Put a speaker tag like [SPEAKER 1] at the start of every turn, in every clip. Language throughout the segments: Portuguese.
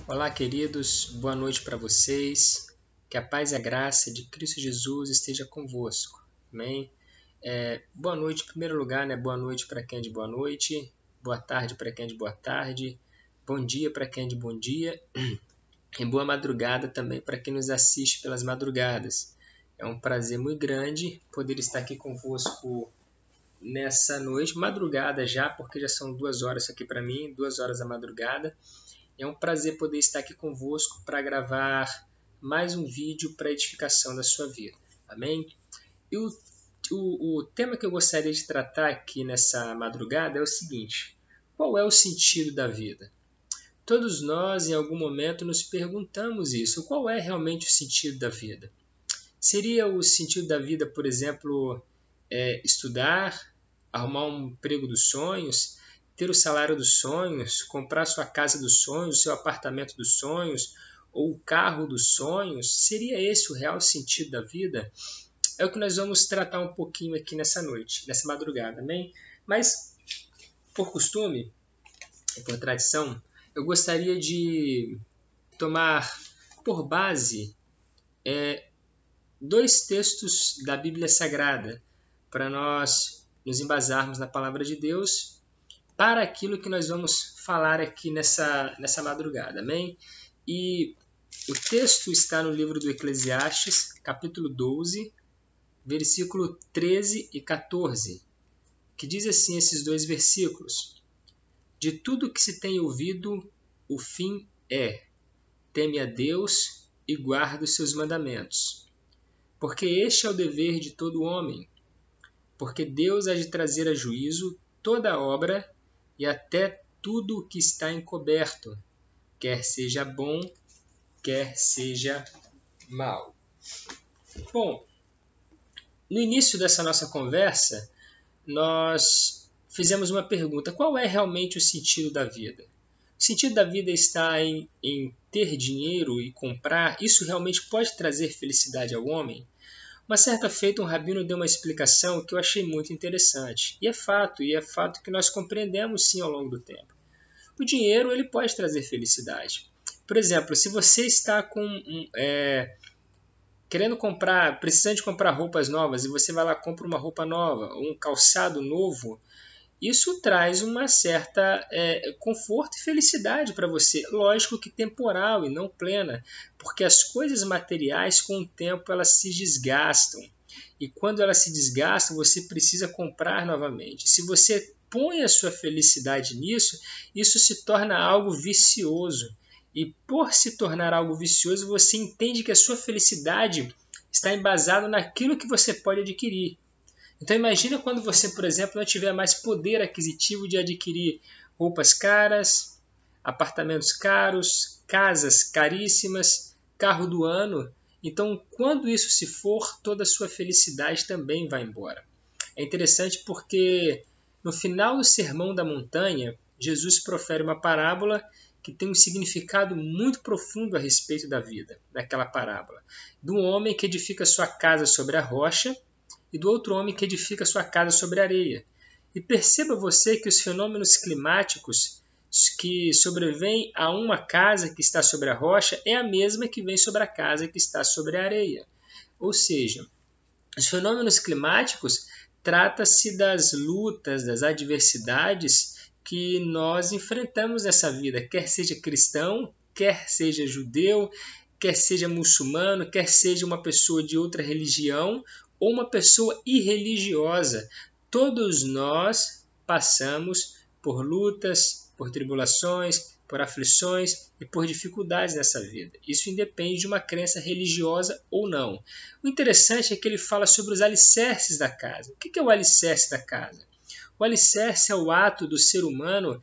[SPEAKER 1] Olá, queridos, boa noite para vocês. Que a paz e a graça de Cristo Jesus esteja convosco. Amém? Boa noite, em primeiro lugar, né? Boa noite para quem é de boa noite, boa tarde para quem é de boa tarde, bom dia para quem é de bom dia e boa madrugada também para quem nos assiste pelas madrugadas. É um prazer muito grande poder estar aqui convosco nessa noite, madrugada já, porque já são 2 horas aqui para mim, 2 horas da madrugada. É um prazer poder estar aqui convosco para gravar mais um vídeo para edificação da sua vida. Amém? E o tema que eu gostaria de tratar aqui nessa madrugada é o seguinte: qual é o sentido da vida? Todos nós, em algum momento, nos perguntamos isso. Qual é realmente o sentido da vida? Seria o sentido da vida, por exemplo, estudar, arrumar um emprego dos sonhos, ter o salário dos sonhos, comprar sua casa dos sonhos, seu apartamento dos sonhos, ou o carro dos sonhos? Seria esse o real sentido da vida? É o que nós vamos tratar um pouquinho aqui nessa noite, nessa madrugada, amém? Mas, por costume e por tradição, eu gostaria de tomar por base 2 textos da Bíblia Sagrada para nós nos embasarmos na Palavra de Deus para aquilo que nós vamos falar aqui nessa madrugada, amém? E o texto está no livro do Eclesiastes, capítulo 12, versículo 13 e 14, que diz assim esses 2 versículos: De tudo que se tem ouvido, o fim é: teme a Deus e guarda os seus mandamentos. Porque este é o dever de todo homem, porque Deus há de trazer a juízo toda a obra e até tudo o que está encoberto, quer seja bom, quer seja mal. Bom, no início dessa nossa conversa, nós fizemos uma pergunta: qual é realmente o sentido da vida? O sentido da vida está em ter dinheiro e comprar? Isso realmente pode trazer felicidade ao homem? Uma certa feita, um rabino deu uma explicação que eu achei muito interessante. E é fato que nós compreendemos sim ao longo do tempo. O dinheiro ele pode trazer felicidade. Por exemplo, se você está querendo comprar, precisando de comprar roupas novas, e você vai lá e compra uma roupa nova, um calçado novo, isso traz uma certa conforto e felicidade para você. Lógico que temporal e não plena, porque as coisas materiais, com o tempo, elas se desgastam. E quando elas se desgastam, você precisa comprar novamente. Se você põe a sua felicidade nisso, isso se torna algo vicioso. E por se tornar algo vicioso, você entende que a sua felicidade está embasada naquilo que você pode adquirir. Então imagina quando você, por exemplo, não tiver mais poder aquisitivo de adquirir roupas caras, apartamentos caros, casas caríssimas, carro do ano. Então, quando isso se for, toda a sua felicidade também vai embora. É interessante porque no final do Sermão da Montanha, Jesus profere uma parábola que tem um significado muito profundo a respeito da vida, daquela parábola. Do homem que edifica sua casa sobre a rocha e do outro homem que edifica sua casa sobre a areia. E perceba você que os fenômenos climáticos que sobrevêm a uma casa que está sobre a rocha é a mesma que vem sobre a casa que está sobre a areia. Ou seja, os fenômenos climáticos trata-se das lutas, das adversidades que nós enfrentamos nessa vida, quer seja cristão, quer seja judeu, quer seja muçulmano, quer seja uma pessoa de outra religião ou uma pessoa irreligiosa. Todos nós passamos por lutas, por tribulações, por aflições e por dificuldades nessa vida. Isso independe de uma crença religiosa ou não. O interessante é que ele fala sobre os alicerces da casa. O que é o alicerce da casa? O alicerce é o ato do ser humano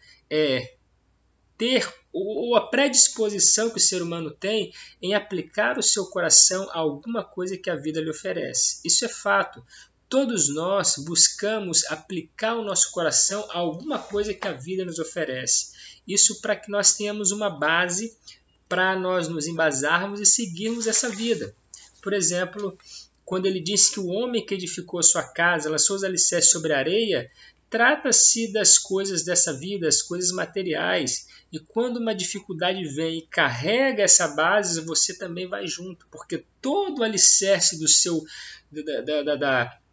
[SPEAKER 1] ter ou a predisposição que o ser humano tem em aplicar o seu coração a alguma coisa que a vida lhe oferece. Isso é fato. Todos nós buscamos aplicar o nosso coração a alguma coisa que a vida nos oferece. Isso para que nós tenhamos uma base para nós nos embasarmos e seguirmos essa vida. Por exemplo, quando ele diz que o homem que edificou a sua casa, lançou os alicerces sobre a areia, trata-se das coisas dessa vida, as coisas materiais. E quando uma dificuldade vem e carrega essa base, você também vai junto, porque todo o alicerce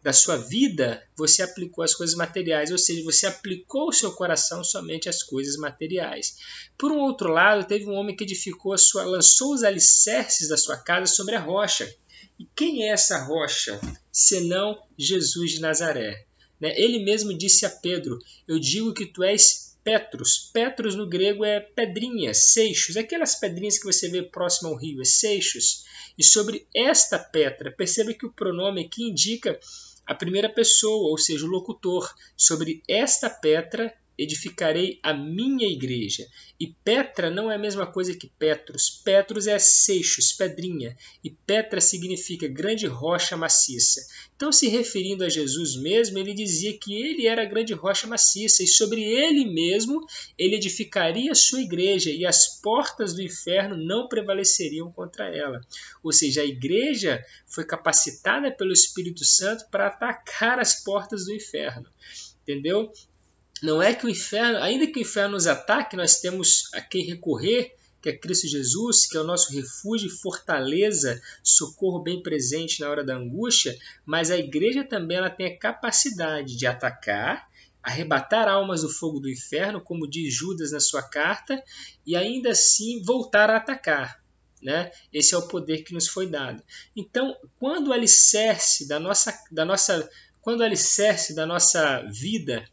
[SPEAKER 1] da sua vida, você aplicou as coisas materiais, ou seja, você aplicou o seu coração somente às coisas materiais. Por um outro lado, teve um homem que lançou os alicerces da sua casa sobre a rocha. E quem é essa rocha, senão Jesus de Nazaré? Ele mesmo disse a Pedro: eu digo que tu és Petros. Petros no grego é pedrinha, seixos, aquelas pedrinhas que você vê próximo ao rio, é seixos. E sobre esta pedra, perceba que o pronome aqui indica a primeira pessoa, ou seja, o locutor. Sobre esta pedra edificarei a minha igreja. E Petra não é a mesma coisa que Petros. Petros é seixos, pedrinha. E Petra significa grande rocha maciça. Então, se referindo a Jesus mesmo, ele dizia que ele era a grande rocha maciça. E sobre ele mesmo, ele edificaria a sua igreja. E as portas do inferno não prevaleceriam contra ela. Ou seja, a igreja foi capacitada pelo Espírito Santo para atacar as portas do inferno. Entendeu? Não é que o inferno, ainda que o inferno nos ataque, nós temos a quem recorrer, que é Cristo Jesus, que é o nosso refúgio, fortaleza, socorro bem presente na hora da angústia, mas a igreja também ela tem a capacidade de atacar, arrebatar almas do fogo do inferno, como diz Judas na sua carta, e ainda assim voltar a atacar. Esse é o poder que nos foi dado. Então, quando o alicerce da nossa vida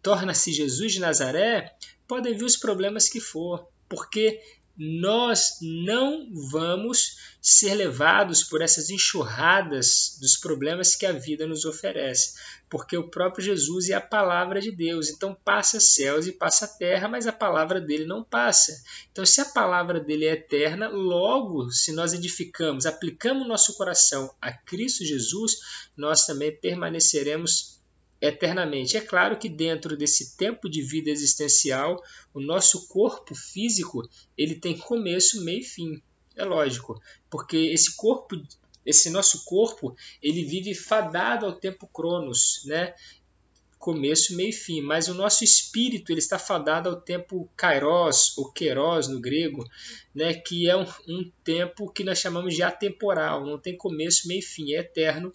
[SPEAKER 1] torna-se Jesus de Nazaré, podem vir os problemas que for, porque nós não vamos ser levados por essas enxurradas dos problemas que a vida nos oferece, porque o próprio Jesus é a palavra de Deus. Então passa céus e passa terra, mas a palavra dele não passa. Então, se a palavra dele é eterna, logo, se nós edificamos, aplicamos nosso coração a Cristo Jesus, nós também permaneceremos eternamente. É claro que dentro desse tempo de vida existencial, o nosso corpo físico ele tem começo, meio e fim. É lógico, porque esse nosso corpo, ele vive fadado ao tempo Cronos, começo, meio e fim, mas o nosso espírito ele está fadado ao tempo Kairos, ou Queiros no grego, que é um tempo que nós chamamos de atemporal, não tem começo, meio e fim, é eterno,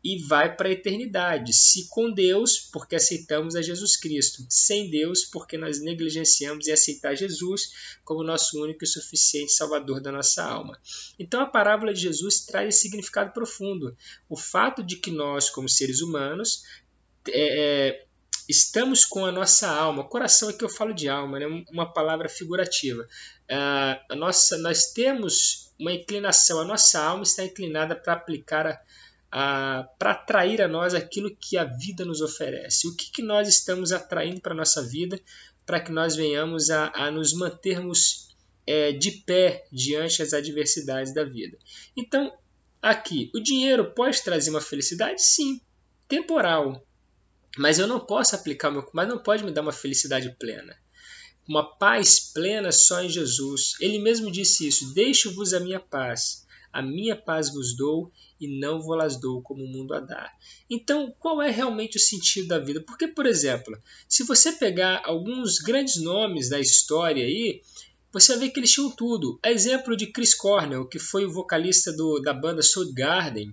[SPEAKER 1] e vai para a eternidade, se com Deus, porque aceitamos a Jesus Cristo, sem Deus, porque nós negligenciamos em aceitar Jesus como nosso único e suficiente Salvador da nossa alma. Então a parábola de Jesus traz esse significado profundo, o fato de que nós, como seres humanos, estamos com a nossa alma, coração é que eu falo de alma, uma palavra figurativa, nós temos uma inclinação, a nossa alma está inclinada para aplicar para atrair a nós aquilo que a vida nos oferece. O que nós estamos atraindo para a nossa vida para que nós venhamos a nos mantermos de pé diante das adversidades da vida. Então, aqui, o dinheiro pode trazer uma felicidade? Sim, temporal. Mas eu não posso aplicar, mas não pode me dar uma felicidade plena. Uma paz plena só em Jesus. Ele mesmo disse isso: deixo-vos a minha paz vos dou e não vos dou como o mundo a dá. Então, qual é realmente o sentido da vida? Porque, por exemplo, se você pegar alguns grandes nomes da história aí, você vai ver que eles tinham tudo. Exemplo de Chris Cornell, que foi o vocalista da banda Soundgarden,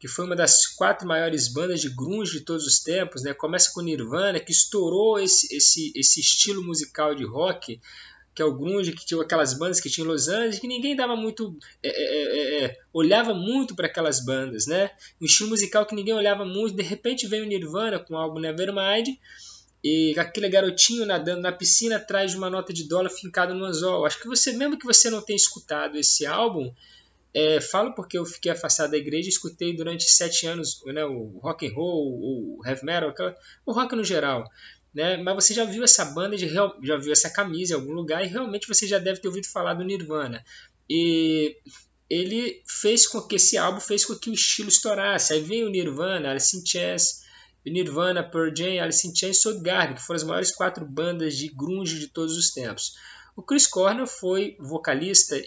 [SPEAKER 1] que foi uma das 4 maiores bandas de grunge de todos os tempos, Começa com Nirvana, que estourou esse estilo musical de rock, que é o grunge, que tinha aquelas bandas que tinha em Los Angeles, que ninguém dava muito, olhava muito para aquelas bandas, Um estilo musical que ninguém olhava muito. De repente veio o Nirvana com o álbum Nevermind, e aquele garotinho nadando na piscina atrás de uma nota de dólar fincado no anzol. Acho que mesmo que você não tenha escutado esse álbum, falo porque eu fiquei afastado da igreja e escutei durante 7 anos o rock and roll, o heavy metal, o rock no geral. Mas você já viu essa banda, já viu essa camisa em algum lugar, e realmente você já deve ter ouvido falar do Nirvana. E ele fez com que esse álbum fez com que o estilo estourasse. Aí veio o Nirvana, Alice in Chains, Nirvana, Pearl Jam, Alice in Chains e Soundgarden, que foram as maiores 4 bandas de grunge de todos os tempos. O Chris Cornell foi vocalista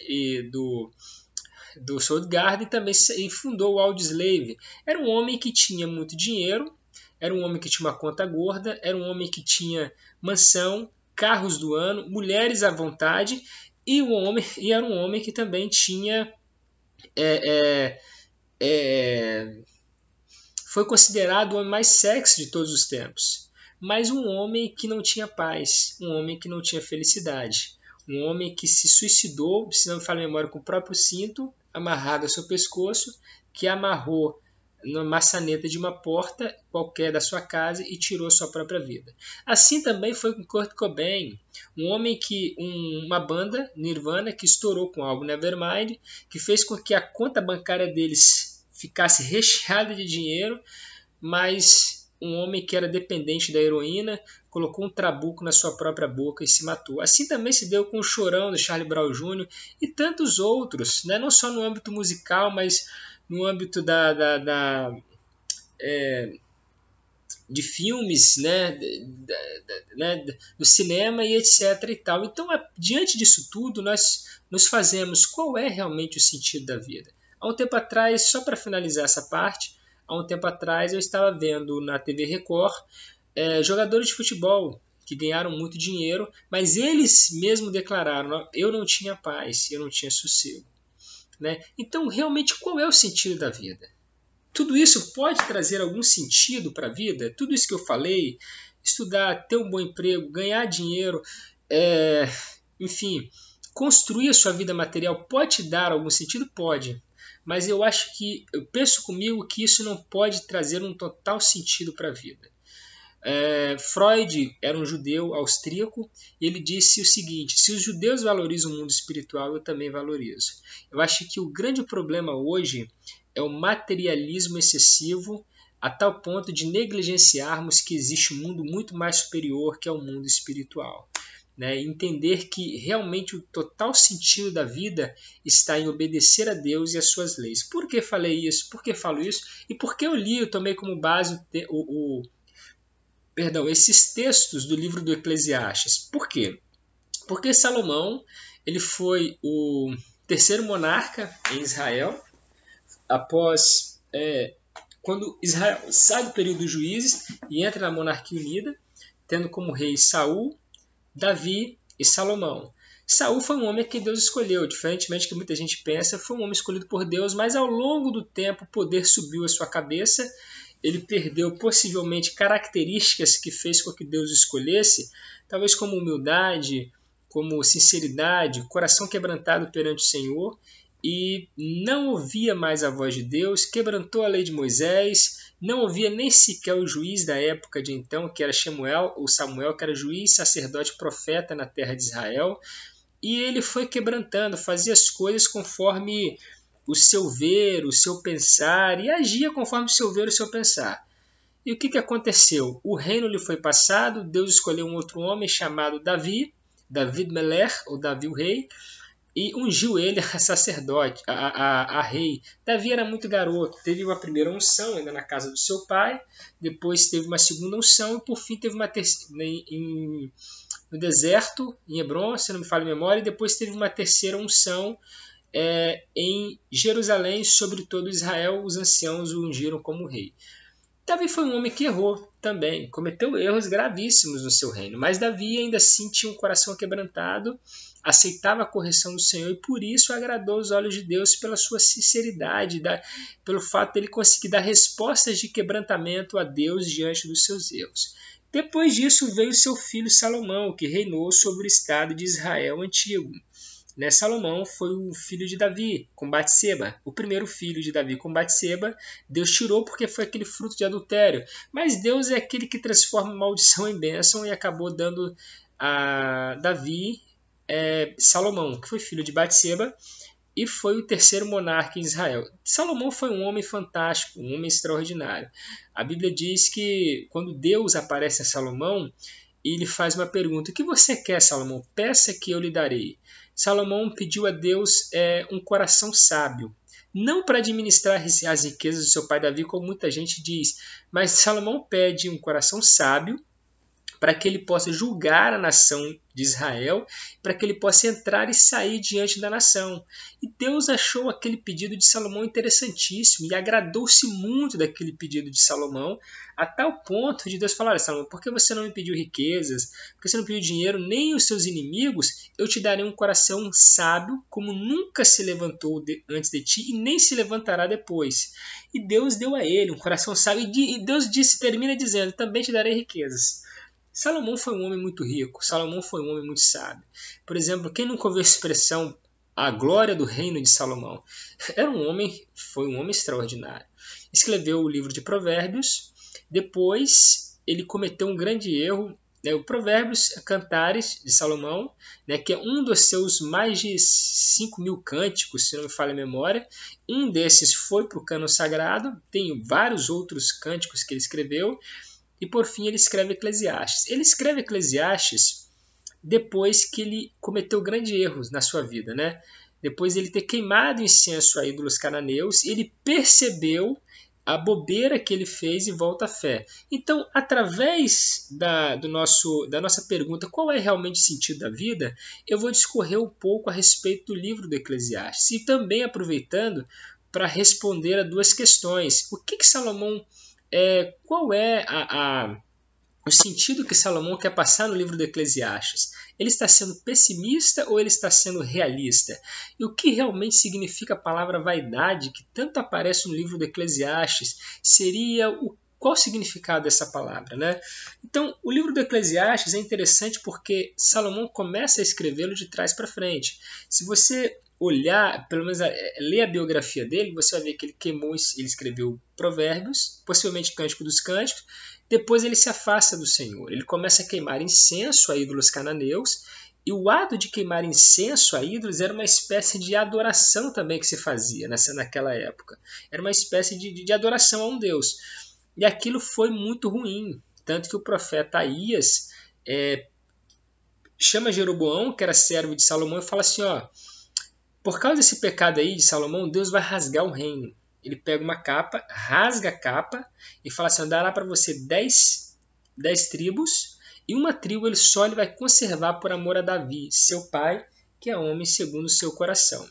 [SPEAKER 1] do Soundgarden, também fundou o Audioslave. Era um homem que tinha muito dinheiro, era um homem que tinha uma conta gorda, era um homem que tinha mansão, carros do ano, mulheres à vontade, e era um homem que também tinha... foi considerado o homem mais sexy de todos os tempos. Mas um homem que não tinha paz, um homem que não tinha felicidade. Um homem que se suicidou, se não me falha a memória, com o próprio cinto amarrado ao seu pescoço, que amarrou na maçaneta de uma porta qualquer da sua casa e tirou sua própria vida. Assim também foi com Kurt Cobain, um homem que uma banda, Nirvana, que estourou com o álbum Nevermind, que fez com que a conta bancária deles ficasse recheada de dinheiro, mas um homem que era dependente da heroína colocou um trabuco na sua própria boca e se matou. Assim também se deu com o Chorão do Charlie Brown Jr. e tantos outros, né? Não só no âmbito musical, mas no âmbito de filmes, né? Do cinema e etc. e tal. Então, diante disso tudo, nós nos fazemos qual é realmente o sentido da vida. Há um tempo atrás, só para finalizar essa parte, há um tempo atrás eu estava vendo na TV Record jogadores de futebol que ganharam muito dinheiro, mas eles mesmos declararam: eu não tinha paz, eu não tinha sossego. Né? Então, realmente, qual é o sentido da vida? Tudo isso pode trazer algum sentido para a vida? Tudo isso que eu falei, estudar, ter um bom emprego, ganhar dinheiro, enfim, construir a sua vida material pode te dar algum sentido? Pode. Mas eu penso comigo que isso não pode trazer um total sentido para a vida. Freud era um judeu austríaco e ele disse o seguinte: se os judeus valorizam o mundo espiritual, eu também valorizo. Eu acho que o grande problema hoje é o materialismo excessivo, a tal ponto de negligenciarmos que existe um mundo muito mais superior, que é o mundo espiritual. Né? Entender que realmente o total sentido da vida está em obedecer a Deus e às suas leis. Por que falei isso? Por que falo isso? E por que eu tomei como base esses textos do livro do Eclesiastes? Por quê? Porque Salomão ele foi o terceiro monarca em Israel, após quando Israel sai do período dos juízes e entra na monarquia unida, tendo como rei Saul, Davi e Salomão. Saul foi um homem que Deus escolheu, diferentemente do que muita gente pensa, foi um homem escolhido por Deus, mas ao longo do tempo o poder subiu à sua cabeça, ele perdeu possivelmente características que fez com que Deus o escolhesse, talvez como humildade, como sinceridade, coração quebrantado perante o Senhor, e não ouvia mais a voz de Deus, quebrantou a lei de Moisés, não ouvia nem sequer o juiz da época de então, que era Samuel, que era juiz, sacerdote, profeta na terra de Israel, e ele foi quebrantando, fazia as coisas conforme o seu ver, o seu pensar, e agia conforme o seu ver, o seu pensar. E o que aconteceu? O reino lhe foi passado, Deus escolheu um outro homem chamado David Melech, ou Davi o rei, e ungiu ele a sacerdote, a rei. Davi era muito garoto, teve uma primeira unção ainda na casa do seu pai, depois teve uma segunda unção e por fim teve uma terceira no deserto, em Hebron, se não me falha a memória, e depois teve uma terceira unção em Jerusalém, sobre todo Israel, os anciãos o ungiram como rei. Davi foi um homem que errou também, cometeu erros gravíssimos no seu reino, mas Davi ainda assim tinha um coração quebrantado, aceitava a correção do Senhor e por isso agradou os olhos de Deus pela sua sinceridade, pelo fato de ele conseguir dar respostas de quebrantamento a Deus diante dos seus erros. Depois disso veio seu filho Salomão, que reinou sobre o estado de Israel antigo. Salomão foi o filho de Davi com Batseba, o primeiro filho de Davi com Batseba. Deus tirou porque foi aquele fruto de adultério, mas Deus é aquele que transforma maldição em bênção e acabou dando a Davi Salomão, que foi filho de Batseba e foi o terceiro monarca em Israel. Salomão foi um homem fantástico, um homem extraordinário. A Bíblia diz que quando Deus aparece a Salomão, ele faz uma pergunta: o que você quer, Salomão? Peça que eu lhe darei. Salomão pediu a Deus um coração sábio, não para administrar as riquezas do seu pai Davi, como muita gente diz, mas Salomão pede um coração sábio para que ele possa julgar a nação de Israel, para que ele possa entrar e sair diante da nação. E Deus achou aquele pedido de Salomão interessantíssimo e agradou-se muito daquele pedido de Salomão, a tal ponto de Deus falar: olha, Salomão, por que você não me pediu riquezas? Por que você não pediu dinheiro, nem os seus inimigos? Eu te darei um coração sábio, como nunca se levantou antes de ti e nem se levantará depois. E Deus deu a ele um coração sábio, e Deus termina dizendo: também te darei riquezas. Salomão foi um homem muito rico, Salomão foi um homem muito sábio. Por exemplo, quem nunca ouviu a expressão a glória do reino de Salomão? Foi um homem extraordinário. Escreveu o livro de Provérbios, depois ele cometeu um grande erro, o Provérbios, Cantares de Salomão, que é um dos seus mais de 5.000 cânticos, se não me falha a memória. Um desses foi para o cânon sagrado, tem vários outros cânticos que ele escreveu, e por fim ele escreve Eclesiastes. Ele escreve Eclesiastes depois que ele cometeu grandes erros na sua vida, Depois de ele ter queimado incenso a ídolos cananeus, ele percebeu a bobeira que ele fez e volta à fé. Então, através da nossa pergunta, qual é realmente o sentido da vida, eu vou discorrer um pouco a respeito do livro do Eclesiastes, e também aproveitando para responder a duas questões. O que Salomão, qual é o sentido que Salomão quer passar no livro do Eclesiastes? Ele está sendo pessimista ou ele está sendo realista? E o que realmente significa a palavra vaidade, que tanto aparece no livro do Eclesiastes? Qual o significado dessa palavra, Então, o livro do Eclesiastes é interessante porque Salomão começa a escrevê-lo de trás para frente. Se você olhar, pelo menos ler a biografia dele, você vai ver que ele escreveu Provérbios, possivelmente Cântico dos Cânticos. Depois ele se afasta do Senhor. Ele começa a queimar incenso a ídolos cananeus. E o ato de queimar incenso a ídolos era uma espécie de adoração também que se fazia naquela época. Era uma espécie de adoração a um Deus. E aquilo foi muito ruim. Tanto que o profeta Aías chama Jeroboão, que era servo de Salomão, e fala assim: por causa desse pecado aí de Salomão, Deus vai rasgar o reino. Ele pega uma capa, rasga a capa e fala assim: dará para você 10 tribos, e uma tribo ele vai conservar por amor a Davi, seu pai, que é homem segundo o seu coração.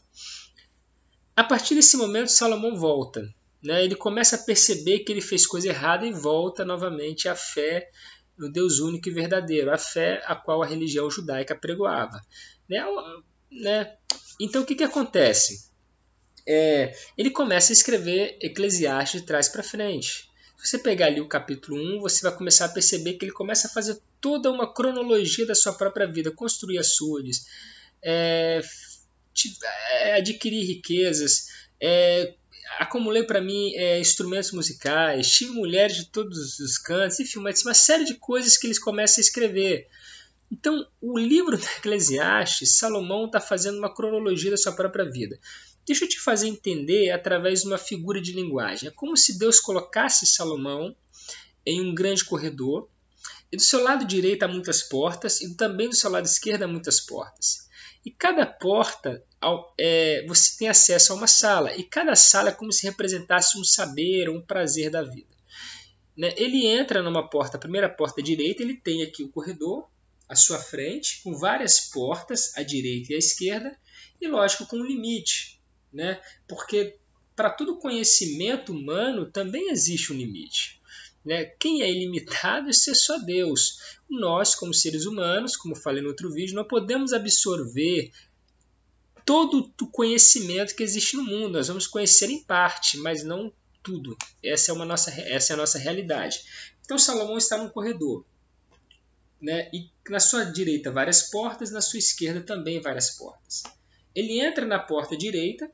[SPEAKER 1] A partir desse momento, Salomão volta. Ele começa a perceber que ele fez coisa errada e volta novamente à fé no Deus único e verdadeiro, a fé a qual a religião judaica pregoava. Então, o que acontece? Ele começa a escrever Eclesiastes de trás para frente. Se você pegar ali o capítulo 1, você vai começar a perceber que ele começa a fazer toda uma cronologia da sua própria vida, construir açudes, adquirir riquezas, acumulei para mim instrumentos musicais, tive mulheres de todos os cantos, enfim, uma série de coisas que eles começam a escrever. Então, o livro do Eclesiastes, Salomão está fazendo uma cronologia da sua própria vida. Deixa eu te fazer entender através de uma figura de linguagem. É como se Deus colocasse Salomão em um grande corredor, e do seu lado direito há muitas portas, e também do seu lado esquerdo há muitas portas. E cada porta você tem acesso a uma sala, e cada sala é como se representasse um saber, um prazer da vida. Ele entra numa porta, a primeira porta à direita, ele tem aqui o corredor à sua frente, com várias portas à direita e à esquerda, e lógico, com um limite. Porque para todo conhecimento humano também existe um limite. Quem é ilimitado, isso é só Deus. Nós, como seres humanos, como falei no outro vídeo, não podemos absorver todo o conhecimento que existe no mundo. Nós vamos conhecer em parte, mas não tudo. Essa é a nossa realidade. Então Salomão está num corredor. E na sua direita várias portas, na sua esquerda também várias portas. Ele entra na porta direita,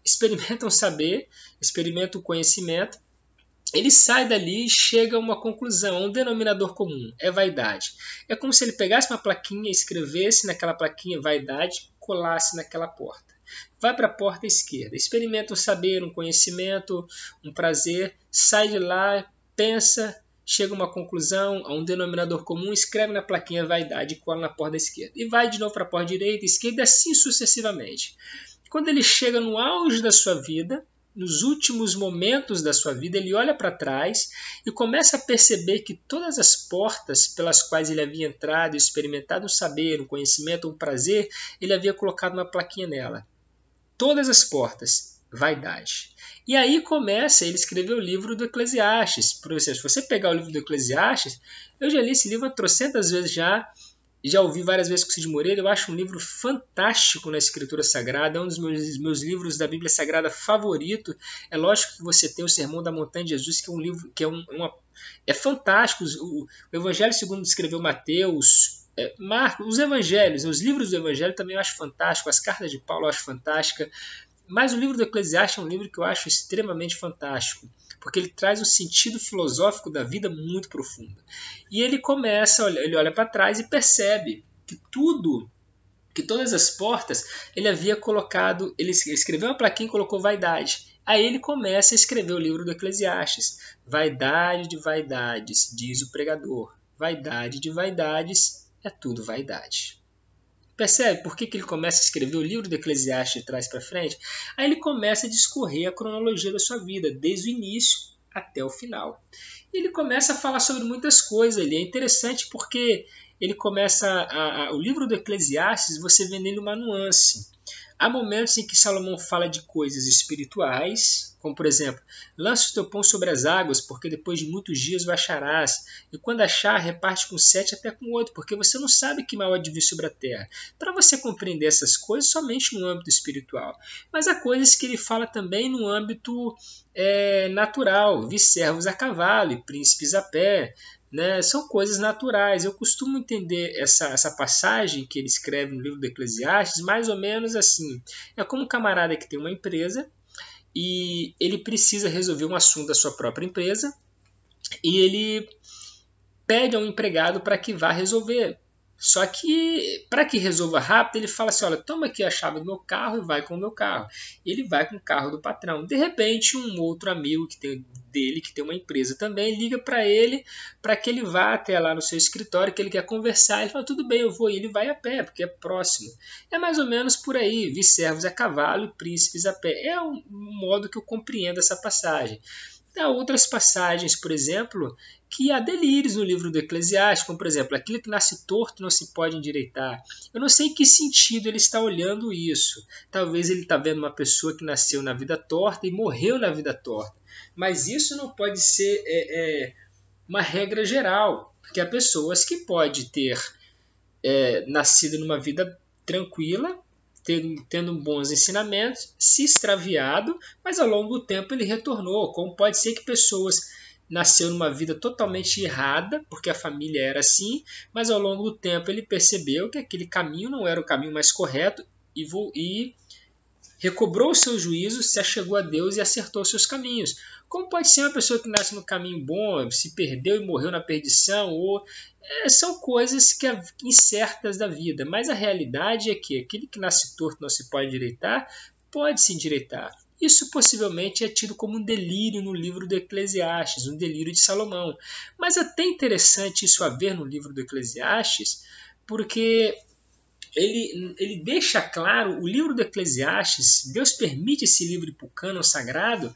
[SPEAKER 1] experimenta um saber, experimenta o conhecimento, ele sai dali e chega a uma conclusão, a um denominador comum, é vaidade. É como se ele pegasse uma plaquinha, escrevesse naquela plaquinha vaidade, colasse naquela porta. Vai para a porta esquerda, experimenta um saber, um conhecimento, um prazer, sai de lá, pensa, chega a uma conclusão, a um denominador comum, escreve na plaquinha vaidade e cola na porta esquerda. E vai de novo para a porta direita, esquerda, assim sucessivamente. Quando ele chega no auge da sua vida, nos últimos momentos da sua vida, ele olha para trás e começa a perceber que todas as portas pelas quais ele havia entrado e experimentado um saber, um conhecimento, um prazer, ele havia colocado uma plaquinha nela. Todas as portas, vaidade. E aí começa, ele escreveu o livro do Eclesiastes. Por exemplo, se você pegar o livro do Eclesiastes, eu já li esse livro trocentas vezes já ouvi várias vezes com o Cid Moreira. Eu acho um livro fantástico na Escritura Sagrada, é um dos meus livros da Bíblia Sagrada favorito. É lógico que você tem o Sermão da Montanha de Jesus, que é um livro que é fantástico. O Evangelho segundo escreveu Mateus, Marcos, os evangelhos, os livros do evangelho também eu acho fantástico, as cartas de Paulo eu acho fantástica, mas o livro do Eclesiastes é um livro que eu acho extremamente fantástico, porque ele traz um sentido filosófico da vida muito profundo. E ele começa, ele olha para trás e percebe que todas as portas, ele havia colocado, ele escreveu uma plaquinha e colocou vaidade. Aí ele começa a escrever o livro do Eclesiastes. Vaidade de vaidades, diz o pregador. Vaidade de vaidades, é tudo vaidade. Percebe por que ele começa a escrever o livro do Eclesiastes de trás para frente? Aí ele começa a discorrer a cronologia da sua vida, desde o início até o final. E ele começa a falar sobre muitas coisas. Ele é interessante porque ele começa o livro do Eclesiastes, você vê nele uma nuance. Há momentos em que Salomão fala de coisas espirituais, como por exemplo, lança o teu pão sobre as águas, porque depois de muitos dias o acharás, e quando achar, reparte com 7 até com 8, porque você não sabe que mal há de vir sobre a terra. Para você compreender essas coisas somente no âmbito espiritual. Mas há coisas que ele fala também no âmbito natural, vi servos a cavalo e príncipes a pé, né? São coisas naturais. Eu costumo entender essa passagem que ele escreve no livro do Eclesiastes mais ou menos assim. É como um camarada que tem uma empresa e ele precisa resolver um assunto da sua própria empresa e ele pede a um empregado para que vá resolver. Só que, para que resolva rápido, ele fala assim, olha, toma aqui a chave do meu carro e vai com o meu carro. Ele vai com o carro do patrão. De repente, um outro amigo dele, que tem uma empresa também, liga para ele, para que ele vá até lá no seu escritório, que ele quer conversar. Ele fala, tudo bem, eu vou. E ele vai a pé, porque é próximo. É mais ou menos por aí, vi servos a cavalo e príncipes a pé. É um modo que eu compreendo essa passagem. Há outras passagens, por exemplo, que há delírios no livro do Eclesiastes, como por exemplo, aquilo que nasce torto não se pode endireitar. Eu não sei em que sentido ele está olhando isso. Talvez ele está vendo uma pessoa que nasceu na vida torta e morreu na vida torta. Mas isso não pode ser uma regra geral, porque há pessoas que podem ter nascido numa vida tranquila, tendo bons ensinamentos, se extraviado, mas ao longo do tempo ele retornou. Como pode ser que pessoas nasceram numa vida totalmente errada, porque a família era assim, mas ao longo do tempo ele percebeu que aquele caminho não era o caminho mais correto e recobrou o seu juízo, se achegou a Deus e acertou seus caminhos. Como pode ser uma pessoa que nasce no caminho bom, se perdeu e morreu na perdição, são coisas incertas da vida, mas a realidade é que aquele que nasce torto não se pode endireitar, pode se endireitar. Isso possivelmente é tido como um delírio no livro do Eclesiastes, um delírio de Salomão. Mas é até interessante isso haver no livro do Eclesiastes, porque ele deixa claro, o livro do Eclesiastes, Deus permite esse livro para o cânon sagrado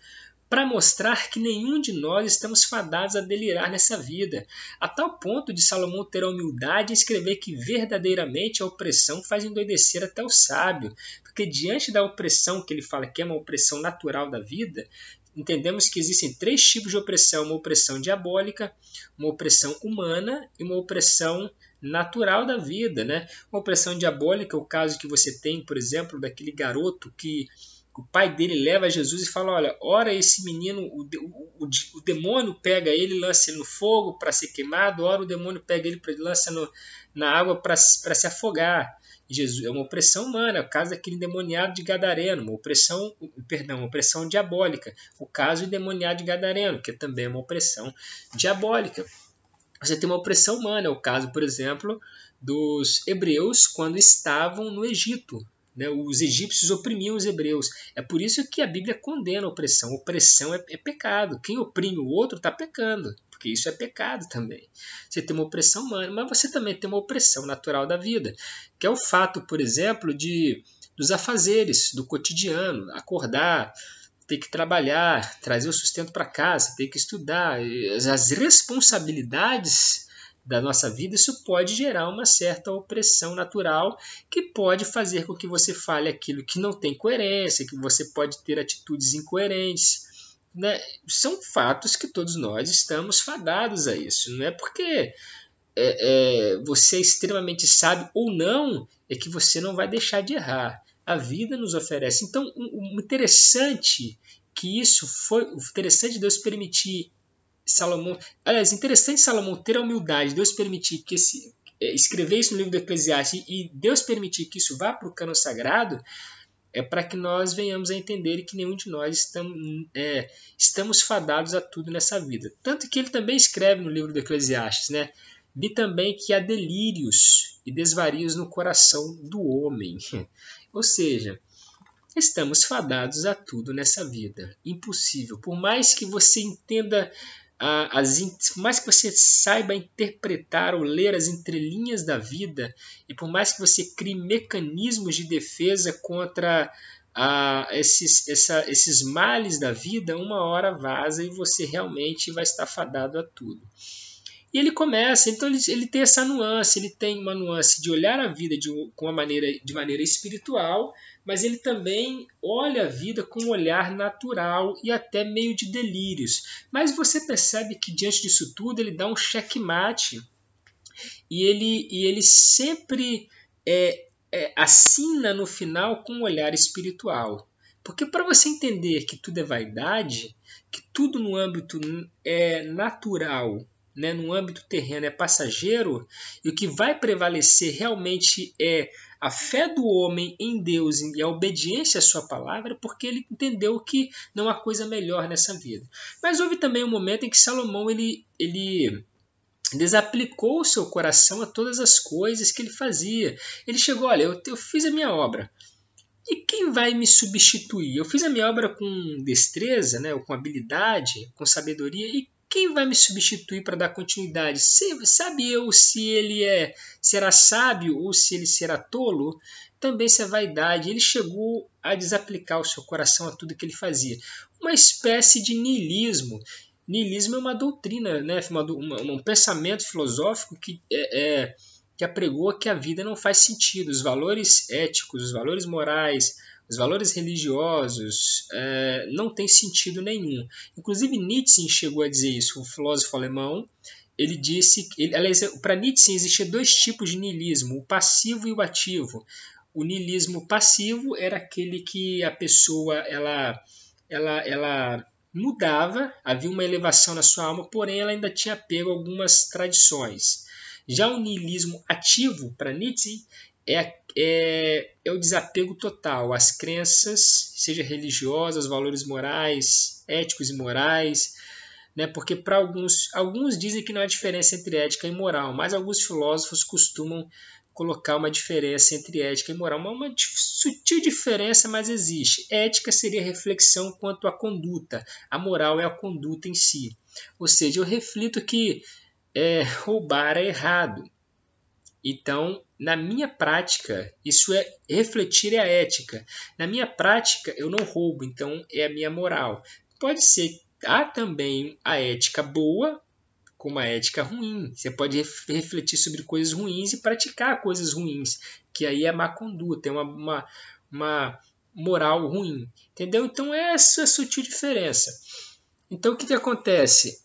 [SPEAKER 1] para mostrar que nenhum de nós estamos fadados a delirar nessa vida, a tal ponto de Salomão ter a humildade de escrever que verdadeiramente a opressão faz endoidecer até o sábio, porque diante da opressão que ele fala que é uma opressão natural da vida, entendemos que existem 3 tipos de opressão: uma opressão diabólica, uma opressão humana e uma opressão natural da vida, né? Uma opressão diabólica é o caso que você tem, por exemplo, daquele garoto que o pai dele leva a Jesus e fala, olha, ora esse menino, o demônio pega ele e lança ele no fogo para ser queimado, ora o demônio pega ele e lança na água para se afogar. Jesus é uma opressão humana, é o caso daquele endemoniado de Gadareno, uma opressão diabólica. O caso do endemoniado de Gadareno, que também é uma opressão diabólica. Você tem uma opressão humana, é o caso, por exemplo, dos hebreus quando estavam no Egito. Os egípcios oprimiam os hebreus. É por isso que a Bíblia condena a opressão. Opressão é pecado. Quem oprime o outro está pecando, porque isso é pecado também. Você tem uma opressão humana, mas você também tem uma opressão natural da vida, que é o fato, por exemplo, dos afazeres do cotidiano, acordar, ter que trabalhar, trazer o sustento para casa, ter que estudar, as responsabilidades da nossa vida, isso pode gerar uma certa opressão natural que pode fazer com que você fale aquilo que não tem coerência, que você pode ter atitudes incoerentes, né? São fatos que todos nós estamos fadados a isso. Não é porque você é extremamente sábio ou não, é que você não vai deixar de errar. A vida nos oferece. Então, o interessante que isso foi, o interessante de Deus permitir Salomão, aliás, interessante Salomão ter a humildade, Deus permitir que escrever isso no livro do Eclesiastes e Deus permitir que isso vá para o cânon sagrado, é para que nós venhamos a entender que nenhum de nós estamos fadados a tudo nessa vida. Tanto que ele também escreve no livro do Eclesiastes, né? Vi também que há delírios e desvarios no coração do homem. Ou seja, estamos fadados a tudo nessa vida. Impossível. Por mais que você entenda, por mais que você saiba interpretar ou ler as entrelinhas da vida, e por mais que você crie mecanismos de defesa contra esses males da vida, uma hora vaza e você realmente vai estar fadado a tudo. E ele começa, então ele tem essa nuance, ele tem uma nuance de olhar a vida de maneira espiritual, mas ele também olha a vida com um olhar natural e até meio de delírios. Mas você percebe que diante disso tudo ele dá um checkmate e ele sempre assina no final com um olhar espiritual. Porque para você entender que tudo é vaidade, que tudo no âmbito é natural, né, no âmbito terreno é passageiro, e o que vai prevalecer realmente é a fé do homem em Deus e a obediência à sua palavra, porque ele entendeu que não há coisa melhor nessa vida. Mas houve também um momento em que Salomão ele desaplicou o seu coração a todas as coisas que ele fazia. Ele chegou, olha, eu fiz a minha obra. E quem vai me substituir? Eu fiz a minha obra com destreza, né, ou com habilidade, com sabedoria, e quem vai me substituir para dar continuidade? Sabe eu se ele será sábio ou se ele será tolo? Também isso é vaidade. Ele chegou a desaplicar o seu coração a tudo que ele fazia. Uma espécie de niilismo. Niilismo é uma doutrina, né? Um pensamento filosófico que apregou que a vida não faz sentido. Os valores éticos, os valores morais, os valores religiosos não têm sentido nenhum. Inclusive Nietzsche chegou a dizer isso, um filósofo alemão. Ele disse, para Nietzsche existiam dois tipos de niilismo, o passivo e o ativo. O niilismo passivo era aquele que a pessoa ela mudava, havia uma elevação na sua alma, porém ela ainda tinha apego a algumas tradições. Já o niilismo ativo, para Nietzsche, é o desapego total às crenças, seja religiosas, valores morais, éticos e morais, né? Porque para alguns dizem que não há diferença entre ética e moral, mas alguns filósofos costumam colocar uma diferença entre ética e moral. Uma sutil diferença, mas existe. Ética seria reflexão quanto à conduta, a moral é a conduta em si. Ou seja, eu reflito que roubar é errado. Então, na minha prática, isso é refletir a ética. Na minha prática, eu não roubo, então é a minha moral. Pode ser, há também a ética boa como a ética ruim. Você pode refletir sobre coisas ruins e praticar coisas ruins, que aí é má conduta, é uma moral ruim. Entendeu? Então, essa é a sutil diferença. Então, o que acontece?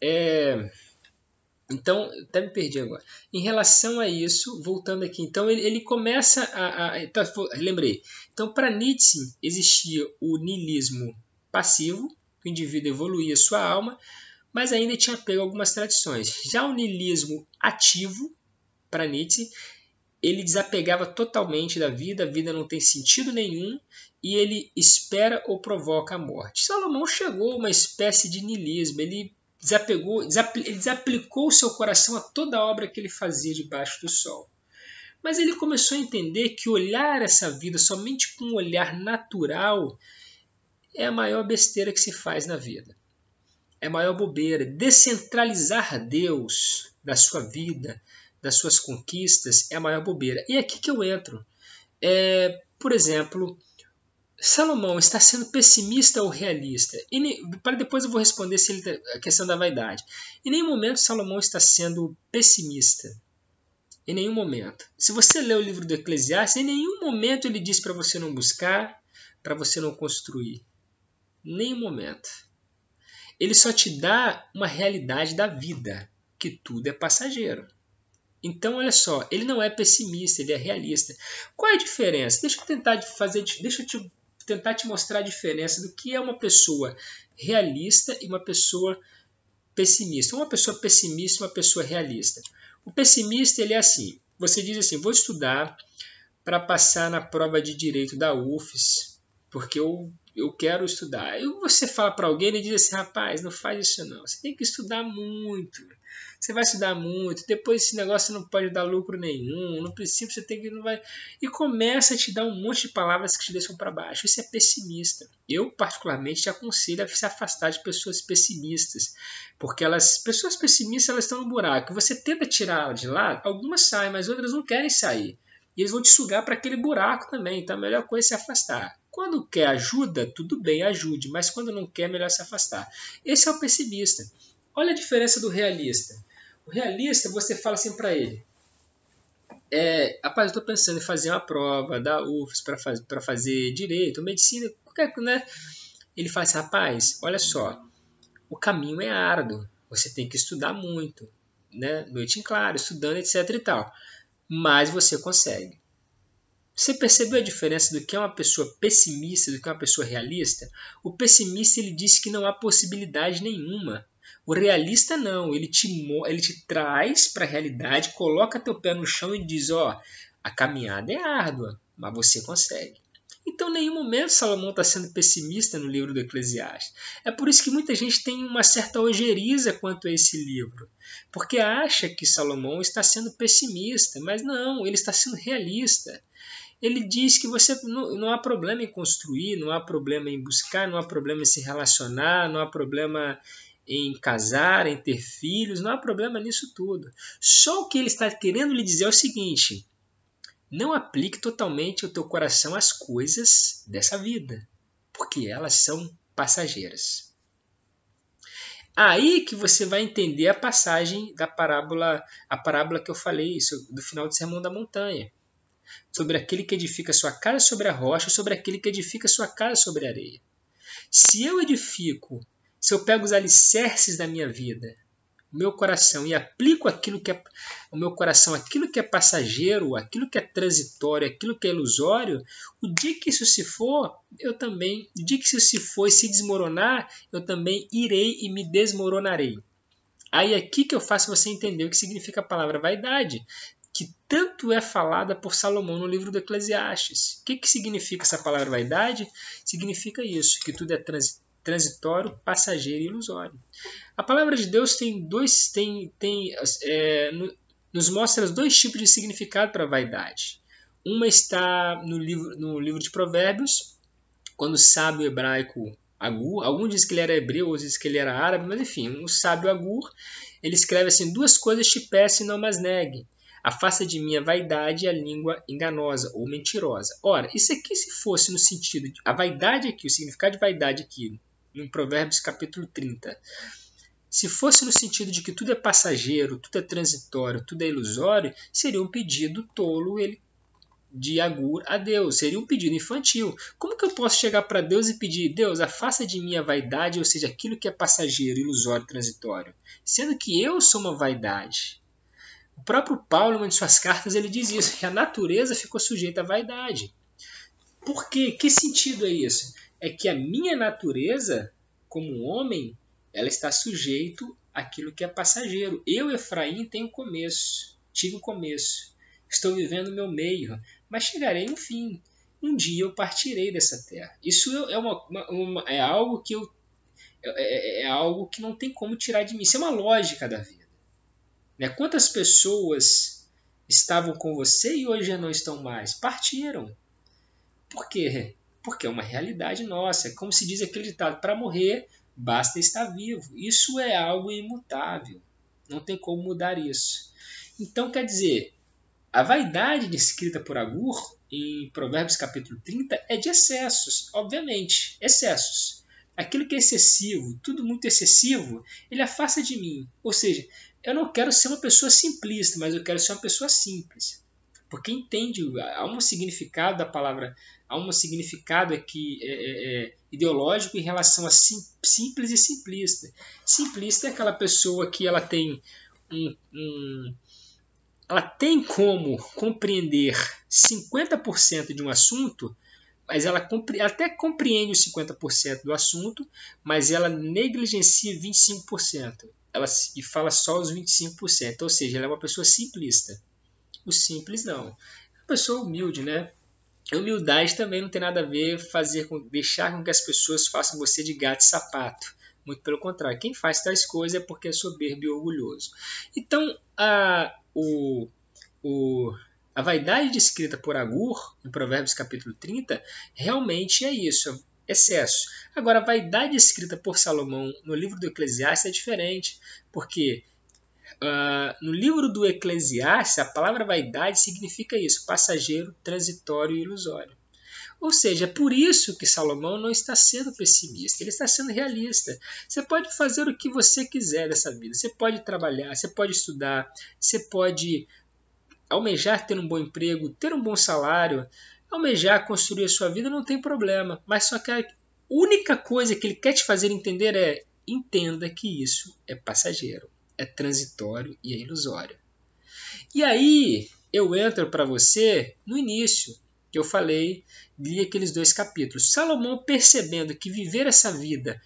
[SPEAKER 1] Então, até me perdi agora. Em relação a isso, voltando aqui, então ele começa lembrei. Então, para Nietzsche existia o niilismo passivo, que o indivíduo evoluía sua alma, mas ainda tinha apego a algumas tradições. Já o niilismo ativo, para Nietzsche, ele desapegava totalmente da vida, a vida não tem sentido nenhum, e ele espera ou provoca a morte. Salomão chegou a uma espécie de niilismo, ele desaplicou o seu coração a toda a obra que ele fazia debaixo do sol. Mas ele começou a entender que olhar essa vida somente com um olhar natural é a maior besteira que se faz na vida. É a maior bobeira. Descentralizar Deus da sua vida, das suas conquistas, é a maior bobeira. E é aqui que eu entro. Por exemplo, Salomão está sendo pessimista ou realista? Para depois eu vou responder a questão da vaidade. Em nenhum momento Salomão está sendo pessimista. Em nenhum momento. Se você ler o livro do Eclesiastes, em nenhum momento ele diz para você não buscar, para você não construir. Em nenhum momento. Ele só te dá uma realidade da vida, que tudo é passageiro. Então, olha só, ele não é pessimista, ele é realista. Qual é a diferença? Deixa eu tentar te mostrar a diferença do que é uma pessoa realista e uma pessoa pessimista. Uma pessoa pessimista e uma pessoa realista. O pessimista, ele é assim, você diz assim, vou estudar para passar na prova de direito da UFES, porque eu quero estudar. E você fala para alguém, ele diz assim, rapaz, não faz isso não, você tem que estudar muito. Você vai estudar muito, depois esse negócio não pode dar lucro nenhum, no princípio você tem que... não vai... E começa a te dar um monte de palavras que te deixam para baixo. Isso é pessimista. Eu, particularmente, te aconselho a se afastar de pessoas pessimistas, porque pessoas pessimistas elas estão no buraco. Você tenta tirá-las de lá, algumas saem, mas outras não querem sair. E eles vão te sugar para aquele buraco também. Então a melhor coisa é se afastar. Quando quer ajuda, tudo bem, ajude. Mas quando não quer, é melhor se afastar. Esse é o pessimista. Olha a diferença do realista. O realista, você fala assim para ele. Rapaz, eu estou pensando em fazer uma prova da UFES para fazer direito, medicina, qualquer coisa, né? Ele fala assim, rapaz, olha só. O caminho é árduo. Você tem que estudar muito. Né? Noite em claro, estudando, etc e tal. Mas você consegue. Você percebeu a diferença do que é uma pessoa pessimista do que é uma pessoa realista? O pessimista ele diz que não há possibilidade nenhuma. O realista não, ele te traz para a realidade, coloca teu pé no chão e diz, a caminhada é árdua, mas você consegue. Então, em nenhum momento Salomão está sendo pessimista no livro do Eclesiastes. É por isso que muita gente tem uma certa ojeriza quanto a esse livro, porque acha que Salomão está sendo pessimista, mas não, ele está sendo realista. Ele diz que você não há problema em construir, não há problema em buscar, não há problema em se relacionar, não há problema em casar, em ter filhos, não há problema nisso tudo. Só o que ele está querendo lhe dizer é o seguinte: não aplique totalmente o teu coração às coisas dessa vida, porque elas são passageiras. Aí que você vai entender a passagem da parábola, a parábola que eu falei do final do Sermão da Montanha. Sobre aquele que edifica sua casa sobre a rocha, sobre aquele que edifica sua casa sobre a areia. Se eu pego os alicerces da minha vida, meu coração, e aplico o meu coração, aquilo que é passageiro, aquilo que é transitório, aquilo que é ilusório, o dia que isso se for, o dia que isso se for e se desmoronar, eu também irei e me desmoronarei. Aí é aqui que eu faço você entender o que significa a palavra vaidade, que tanto é falada por Salomão no livro do Eclesiastes. O que significa essa palavra vaidade? Significa isso, que tudo é transitório, passageiro e ilusório. A palavra de Deus nos mostra dois tipos de significado para a vaidade. Uma está no livro de Provérbios, quando o sábio hebraico Agur, alguns dizem que ele era hebreu, outros dizem que ele era árabe, mas enfim, o sábio Agur, ele escreve assim, 2 coisas te peço e não mas negue. Afasta de mim a vaidade e a língua enganosa ou mentirosa. Ora, isso aqui se fosse no sentido de... A vaidade aqui, o significado de vaidade aqui, em Provérbios capítulo 30, se fosse no sentido de que tudo é passageiro, tudo é transitório, tudo é ilusório, seria um pedido tolo de Agur a Deus, seria um pedido infantil. Como que eu posso chegar para Deus e pedir, Deus, afasta de mim a vaidade, ou seja, aquilo que é passageiro, ilusório, transitório, sendo que eu sou uma vaidade? O próprio Paulo, em uma de suas cartas, ele diz isso, que a natureza ficou sujeita à vaidade. Por quê? Que sentido é isso? É que a minha natureza, como homem, ela está sujeito àquilo que é passageiro. Eu, Efraim, tive um começo. Estou vivendo o meu meio, mas chegarei no fim. Um dia eu partirei dessa terra. Isso é algo que não tem como tirar de mim. Isso é uma lógica da vida. Quantas pessoas estavam com você e hoje já não estão mais? Partiram. Por quê? Porque é uma realidade nossa. Como se diz aquele ditado, para morrer basta estar vivo. Isso é algo imutável. Não tem como mudar isso. Então, quer dizer, a vaidade descrita por Agur, em Provérbios capítulo 30 é de excessos, obviamente, excessos. Aquilo que é excessivo, tudo muito excessivo, ele afasta de mim. Ou seja, eu não quero ser uma pessoa simplista, mas eu quero ser uma pessoa simples. Porque entende, há um significado da palavra, há um significado aqui ideológico em relação a simples e simplista. Simplista é aquela pessoa que ela tem ela tem como compreender 50% de um assunto, mas ela até compreende os 50% do assunto, mas ela negligencia 25%. E fala só os 25%, ou seja, ela é uma pessoa simplista. O simples não. É uma pessoa humilde, né? Humildade também não tem nada a ver deixar com que as pessoas façam você de gato e sapato. Muito pelo contrário, quem faz tais coisas é porque é soberbo e orgulhoso. Então, a vaidade descrita por Agur, em Provérbios capítulo 30, realmente é isso, excesso. Agora, a vaidade descrita por Salomão no livro do Eclesiastes é diferente, porque no livro do Eclesiastes, a palavra vaidade significa isso, passageiro, transitório e ilusório. Ou seja, é por isso que Salomão não está sendo pessimista, ele está sendo realista. Você pode fazer o que você quiser dessa vida, você pode trabalhar, você pode estudar, você pode almejar ter um bom emprego, ter um bom salário, almejar construir a sua vida, não tem problema. Mas só que a única coisa que ele quer te fazer entender é: entenda que isso é passageiro, é transitório e é ilusório. E aí eu entro para você no início, que eu falei, li aqueles 2 capítulos. Salomão, percebendo que viver essa vida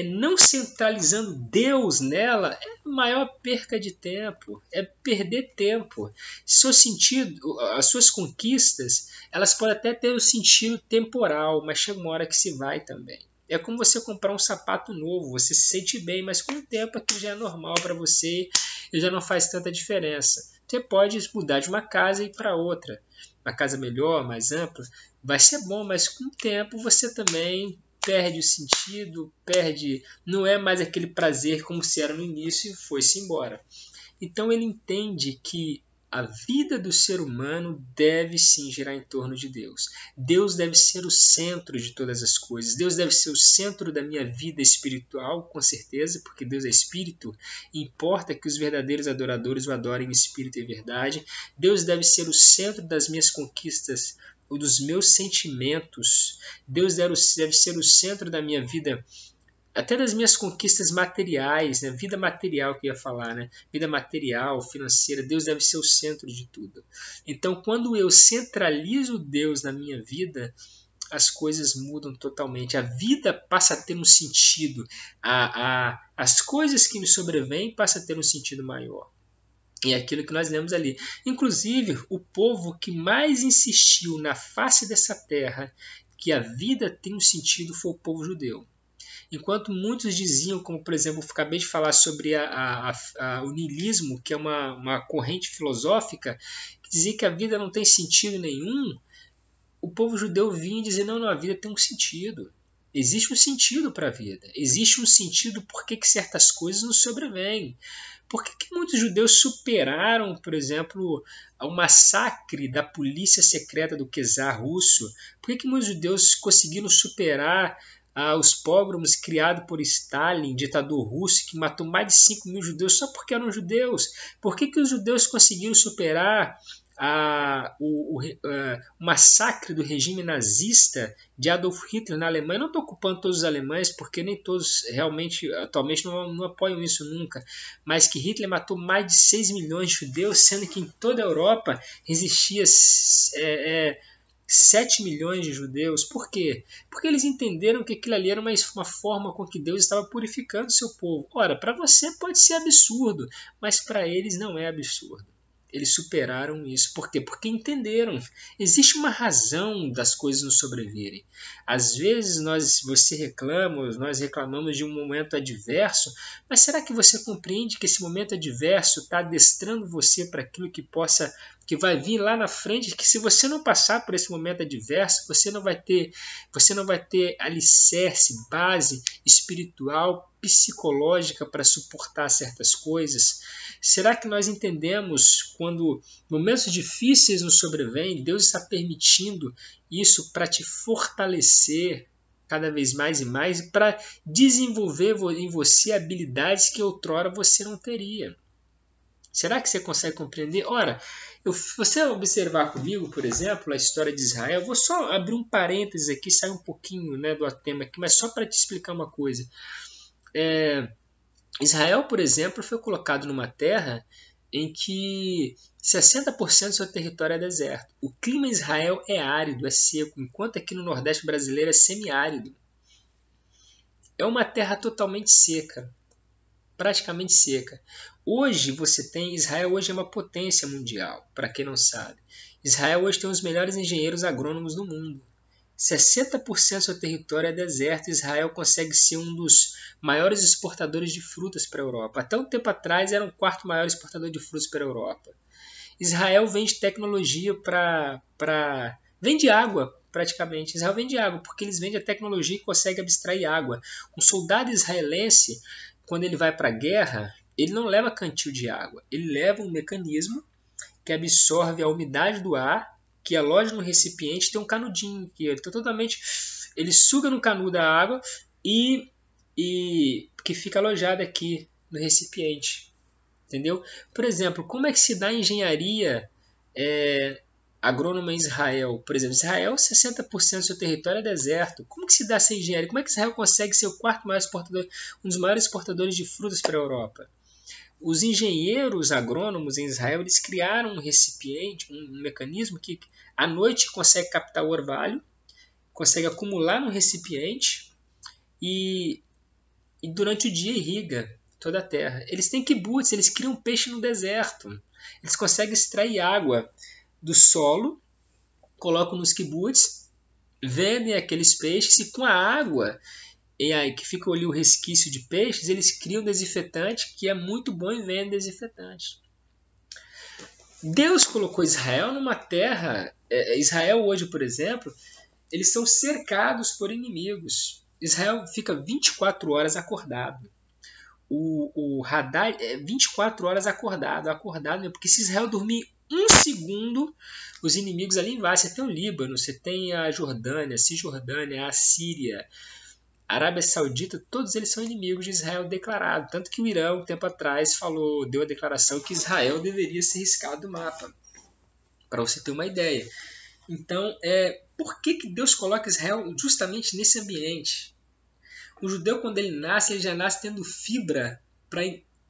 [SPEAKER 1] não centralizando Deus nela é a maior perca de tempo, é perder tempo. Seu sentido, as suas conquistas, elas podem até ter um sentido temporal, mas chega uma hora que se vai também. É como você comprar um sapato novo, você se sente bem, mas com o tempo aquilo já é normal para você e já não faz tanta diferença. Você pode mudar de uma casa e ir para outra, uma casa melhor, mais ampla, vai ser bom, mas com o tempo você também perde o sentido, não é mais aquele prazer como se era no início e foi-se embora. Então ele entende que a vida do ser humano deve sim girar em torno de Deus. Deus deve ser o centro de todas as coisas. Deus deve ser o centro da minha vida espiritual, com certeza, porque Deus é espírito e importa que os verdadeiros adoradores o adorem em espírito e verdade. Deus deve ser o centro das minhas conquistas, dos meus sentimentos. Deus deve ser o centro da minha vida, até das minhas conquistas materiais, né? Vida material que eu ia falar, né? Vida material, financeira, Deus deve ser o centro de tudo. Então, quando eu centralizo Deus na minha vida, as coisas mudam totalmente. A vida passa a ter um sentido. As coisas que me sobrevêm passam a ter um sentido maior. E é aquilo que nós lemos ali. Inclusive, o povo que mais insistiu na face dessa terra que a vida tem um sentido foi o povo judeu. Enquanto muitos diziam, como por exemplo, eu acabei de falar sobre o niilismo, que é uma corrente filosófica, que dizia que a vida não tem sentido nenhum, o povo judeu vinha dizer, não, a vida tem um sentido. Existe um sentido para a vida. Existe um sentido por que certas coisas nos sobrevêm. Por que muitos judeus superaram, por exemplo, o massacre da polícia secreta do czar russo? Por que muitos judeus conseguiram superar os pogroms criados por Stalin, ditador russo, que matou mais de 5 mil judeus só porque eram judeus? Por que os judeus conseguiram superar o massacre do regime nazista de Adolf Hitler na Alemanha? Não estou culpando todos os alemães, porque nem todos realmente, atualmente, não apoiam isso nunca, mas que Hitler matou mais de 6 milhões de judeus, sendo que em toda a Europa existia 7 milhões de judeus. Por quê? Porque eles entenderam que aquilo ali era uma forma com que Deus estava purificando o seu povo. Ora, para você pode ser absurdo, mas para eles não é absurdo. Eles superaram isso. Por quê? Porque entenderam. Existe uma razão das coisas nos sobrevirem. Às vezes você reclama, nós reclamamos de um momento adverso, mas será que você compreende que esse momento adverso está adestrando você para aquilo que vai vir lá na frente, que se você não passar por esse momento adverso, você não vai ter alicerce, base espiritual psicológica para suportar certas coisas? Será que nós entendemos quando momentos difíceis nos sobrevêm, Deus está permitindo isso para te fortalecer cada vez mais e mais, para desenvolver em você habilidades que outrora você não teria? Será que você consegue compreender? Ora, se você observar comigo, por exemplo, a história de Israel, eu vou só abrir um parênteses aqui, sair um pouquinho, né, do tema aqui, mas só para te explicar uma coisa. Israel, por exemplo, foi colocado numa terra em que 60% do seu território é deserto. O clima em Israel é árido, é seco, enquanto aqui no Nordeste brasileiro é semiárido. É uma terra totalmente seca, praticamente seca. Hoje você tem, Israel hoje é uma potência mundial, para quem não sabe. Israel hoje tem os melhores engenheiros agrônomos do mundo. 60% do seu território é deserto. Israel consegue ser um dos maiores exportadores de frutas para a Europa. Até um tempo atrás era o quarto maior exportador de frutas para a Europa. Israel vende tecnologia vende água, praticamente. Israel vende água, porque eles vendem a tecnologia que consegue abstrair água. Um soldado israelense, quando ele vai para a guerra, ele não leva cantil de água. Ele leva um mecanismo que absorve a umidade do ar, que aloja no recipiente, tem um canudinho que ele suga no canudo da água e que fica alojado aqui no recipiente. Entendeu? Por exemplo, como é que se dá engenharia agrônoma em Israel? Por exemplo, Israel, 60% do seu território é deserto. Como que se dá essa engenharia? Como é que Israel consegue ser o quarto maior exportador, um dos maiores exportadores de frutas para a Europa? Os engenheiros agrônomos em Israel, eles criaram um recipiente, um mecanismo que à noite consegue captar o orvalho, consegue acumular no recipiente e durante o dia irriga toda a terra. Eles têm kibbutz, eles criam peixe no deserto. Eles conseguem extrair água do solo, colocam nos kibbutz, vendem aqueles peixes e com a água e aí que fica ali o resquício de peixes, eles criam desinfetante que é muito bom e vendem desinfetante. Deus colocou Israel numa terra. Israel hoje, por exemplo, eles são cercados por inimigos. Israel fica 24 horas acordado. O radar é 24 horas acordado, porque se Israel dormir um segundo, os inimigos ali embaixo. Você tem o Líbano, você tem a Jordânia, a Cisjordânia, a Síria, a Arábia Saudita, todos eles são inimigos de Israel declarado. Tanto que o Irã, um tempo atrás, deu a declaração que Israel deveria ser riscado do mapa. Para você ter uma ideia. Então, por que Deus coloca Israel justamente nesse ambiente? O judeu, quando ele já nasce tendo fibra,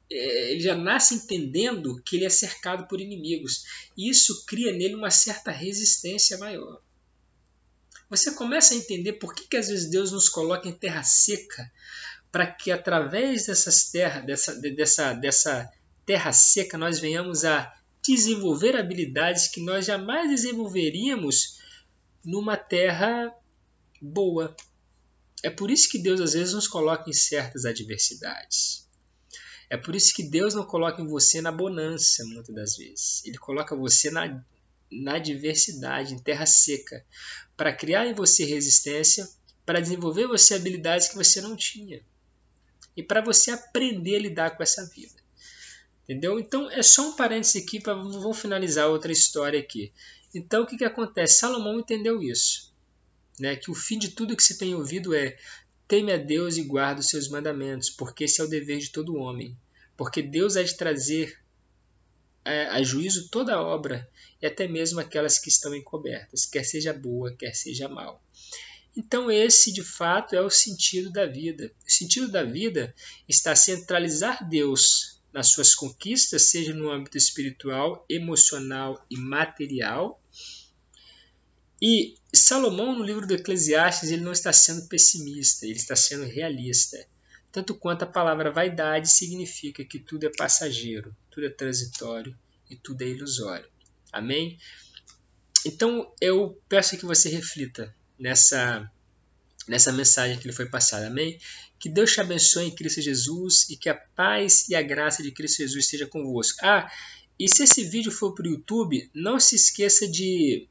[SPEAKER 1] ele já nasce entendendo que ele é cercado por inimigos. E isso cria nele uma certa resistência maior. Você começa a entender por que às vezes Deus nos coloca em terra seca, para que através dessa terra seca nós venhamos a desenvolver habilidades que nós jamais desenvolveríamos numa terra boa. É por isso que Deus às vezes nos coloca em certas adversidades. É por isso que Deus não coloca em você na bonança, muitas das vezes. Ele coloca você na adversidade, em terra seca, para criar em você resistência, para desenvolver em você habilidades que você não tinha. E para você aprender a lidar com essa vida. Entendeu? Então, é só um parênteses aqui, vou finalizar outra história aqui. Então, o que acontece? Salomão entendeu isso. Né? Que o fim de tudo que se tem ouvido é: teme a Deus e guarda os seus mandamentos, porque esse é o dever de todo homem. Porque Deus há de trazer a juízo toda a obra, e até mesmo aquelas que estão encobertas, quer seja boa, quer seja mal. Então esse, de fato, é o sentido da vida. O sentido da vida está a centralizar Deus nas suas conquistas, seja no âmbito espiritual, emocional e material. E Salomão, no livro do Eclesiastes, ele não está sendo pessimista, ele está sendo realista. Tanto quanto a palavra vaidade significa que tudo é passageiro, tudo é transitório e tudo é ilusório. Amém? Então eu peço que você reflita nessa mensagem que lhe foi passada. Amém? Que Deus te abençoe em Cristo Jesus e que a paz e a graça de Cristo Jesus esteja convosco. E se esse vídeo for para o YouTube, não se esqueça de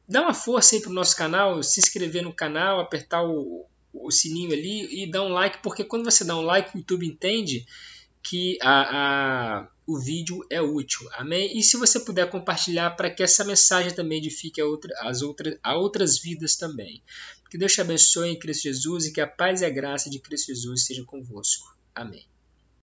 [SPEAKER 1] dar uma força aí para o nosso canal, se inscrever no canal, apertar o o sininho ali e dá um like, porque quando você dá um like, o YouTube entende que o vídeo é útil. Amém? E se você puder compartilhar para que essa mensagem também edifique a outras vidas também. Que Deus te abençoe em Cristo Jesus e que a paz e a graça de Cristo Jesus seja convosco. Amém.